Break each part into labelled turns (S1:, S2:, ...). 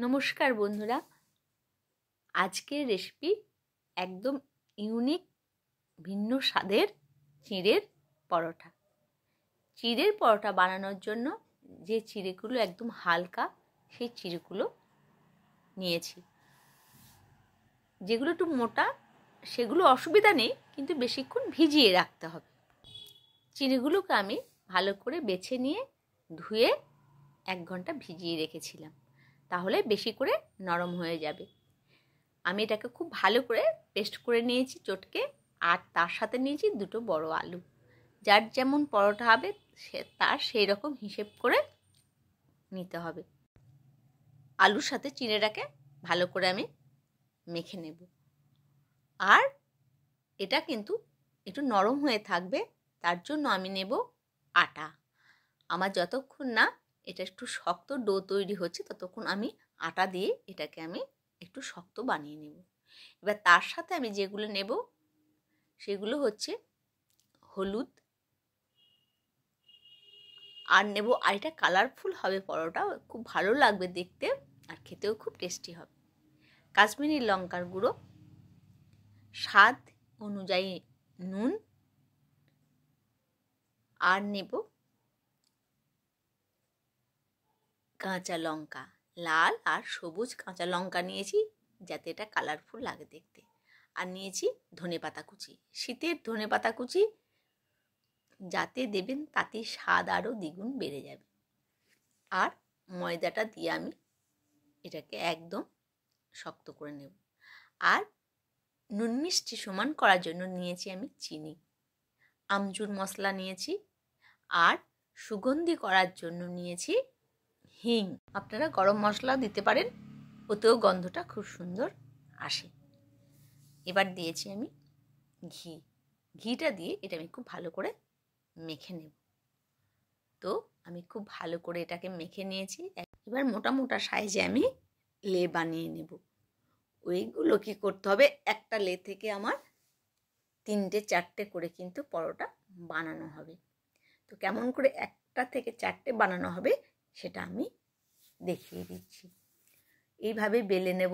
S1: নমস্কার বন্ধুরা, আজকের রেসিপি একদম ইউনিক ভিন্ন স্বাদের চিঁড়ের পরোটা। চিঁড়ের পরোটা বানানোর জন্য যে চিঁড়েগুলো একদম হালকা সেই চিঁড়েগুলো নিয়েছি। যেগুলো একটু মোটা সেগুলো অসুবিধা নেই, কিন্তু বেশিক্ষণ ভিজিয়ে রাখতে হবে। চিঁড়েগুলোকে আমি ভালো করে বেছে নিয়ে ধুয়ে 1 ঘন্টা ভিজিয়ে রেখেছিলাম, তাহলে বেশি করে নরম হয়ে যাবে। আমি এটাকে খুব ভালো করে পেস্ট করে নিয়েছি চটকে, আর তার সাথে নিয়েছি 2টো বড় আলু। যার যেমন পরোটা হবে তার সেই রকম হিসেব করে নিতে হবে। আলুর সাথে চিঁড়েটাকে ভালো করে আমি মেখে নেব। আর এটা কিন্তু একটু নরম হয়ে থাকবে, তার জন্য আমি নেব আটা। আমার যতক্ষণ না এটা একটু শক্ত ডো তৈরি হচ্ছে ততক্ষণ আমি আটা দিয়ে এটাকে আমি একটু শক্ত বানিয়ে নেব। এবার তার সাথে আমি যেগুলো নেব সেগুলো হচ্ছে হলুদ, আর নেব, আর এটা কালারফুল হবে, পরোটা খুব ভালো লাগবে দেখতে আর খেতেও খুব টেস্টি হবে, কাশ্মীরি লঙ্কার গুঁড়ো, স্বাদ অনুযায়ী নুন, আর নেব কাঁচা লঙ্কা, লাল আর সবুজ কাঁচা লঙ্কা নিয়েছি যাতে এটা কালারফুল লাগে দেখতে। আর নিয়েছি ধনেপাতা কুচি, শীতের ধনেপাতা কুচি যাতে দেবেন তাতে স্বাদ আরও দ্বিগুণ বেড়ে যাবে। আর ময়দাটা দিয়ে আমি এটাকে একদম শক্ত করে নেব। আর নুন মিষ্টি সমান করার জন্য নিয়েছি আমি চিনি, আমচুর মশলা নিয়েছি, আর সুগন্ধি করার জন্য নিয়েছি হিং। আপনারা গরম মশলাও দিতে পারেন, ওতেও গন্ধটা খুব সুন্দর আসে। এবার দিয়েছি আমি ঘি। ঘিটা দিয়ে এটা আমি খুব ভালো করে মেখে নেব। তো আমি খুব ভালো করে এটাকে মেখে নিয়েছি। এবার মোটা মোটা সাইজে আমি লে বানিয়ে নেব। ওইগুলো কি করতে হবে, একটা লে থেকে আমার 3টে 4টে করে কিন্তু পরোটা বানানো হবে। তো কেমন করে 1টা থেকে 4টে বানানো হবে সেটা আমি দেখিয়ে দিচ্ছি। এইভাবে বেলে নেব।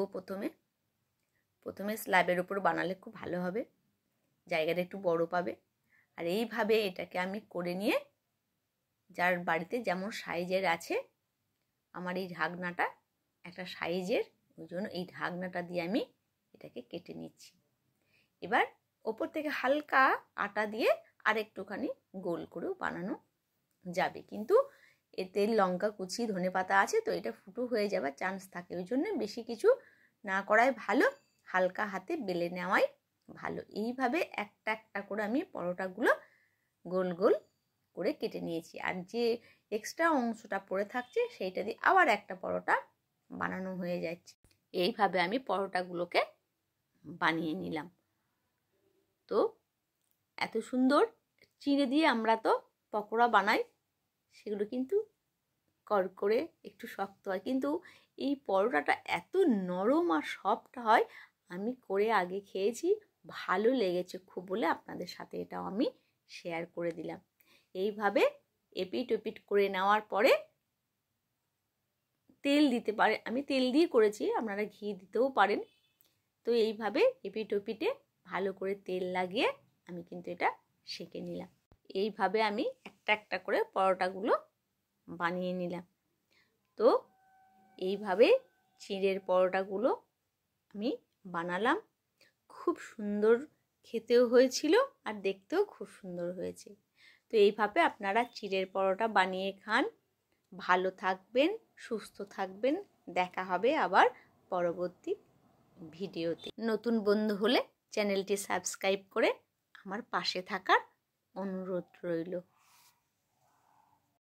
S1: প্রথমে স্ল্যাবের উপর বানালে খুব ভালো হবে, জায়গাটা একটু বড় পাবে। আর এইভাবে এটাকে আমি করে নিয়ে, যার বাড়িতে যেমন সাইজের আছে, আমার এই ঢাকনাটা একটা সাইজের, ওই জন্য এই ঢাকনাটা দিয়ে আমি এটাকে কেটে নিচ্ছি। এবার ওপর থেকে হালকা আটা দিয়ে আর একটুখানি গোল করেও বানানো যাবে, কিন্তু এতে লঙ্কা কুচি ধনেপাতা আছে তো এটা ফুটো হয়ে যাবার চান্স থাকে, ওই জন্য বেশি কিছু না করাই ভালো, হালকা হাতে বেলে নেওয়াই ভালো। এইভাবে একটা একটা করে আমি পরোটাগুলো গোল গোল করে কেটে নিয়েছি। আর যে এক্সট্রা অংশটা পড়ে থাকছে সেইটা দিয়ে আবার একটা পরোটা বানানো হয়ে যাচ্ছে। এইভাবে আমি পরোটাগুলোকে বানিয়ে নিলাম। তো এত সুন্দর চিঁড়ে দিয়ে আমরা তো পকোড়া বানাই, সেগুলো কিন্তু করকরে একটু শক্ত হয়, কিন্তু এই পরোটাটা এত নরম আর সফট হয়। আমি করে আগে খেয়েছি, ভালো লেগেছে খুব বলে আপনাদের সাথে এটাও আমি শেয়ার করে দিলাম। এইভাবে এপিট ওপিট করে নেওয়ার পরে তেল দিতে পারে, আমি তেল দিয়ে করেছি, আপনারা ঘি দিতেও পারেন। তো এইভাবে এপিট ওপিটে ভালো করে তেল লাগিয়ে আমি কিন্তু এটা সেঁকে নিলাম। এইভাবে আমি একটা একটা করে পরোটাগুলো বানিয়ে নিলাম। তো এইভাবে চিঁড়ের পরোটাগুলো আমি বানালাম, খুব সুন্দর খেতেও হয়েছিল আর দেখতেও খুব সুন্দর হয়েছে। তো এইভাবে আপনারা চিঁড়ের পরোটা বানিয়ে খান। ভালো থাকবেন, সুস্থ থাকবেন। দেখা হবে আবার পরবর্তী ভিডিওতে। নতুন বন্ধু হলে চ্যানেলটি সাবস্ক্রাইব করে আমার পাশে থাকার অনুরোধ রইল।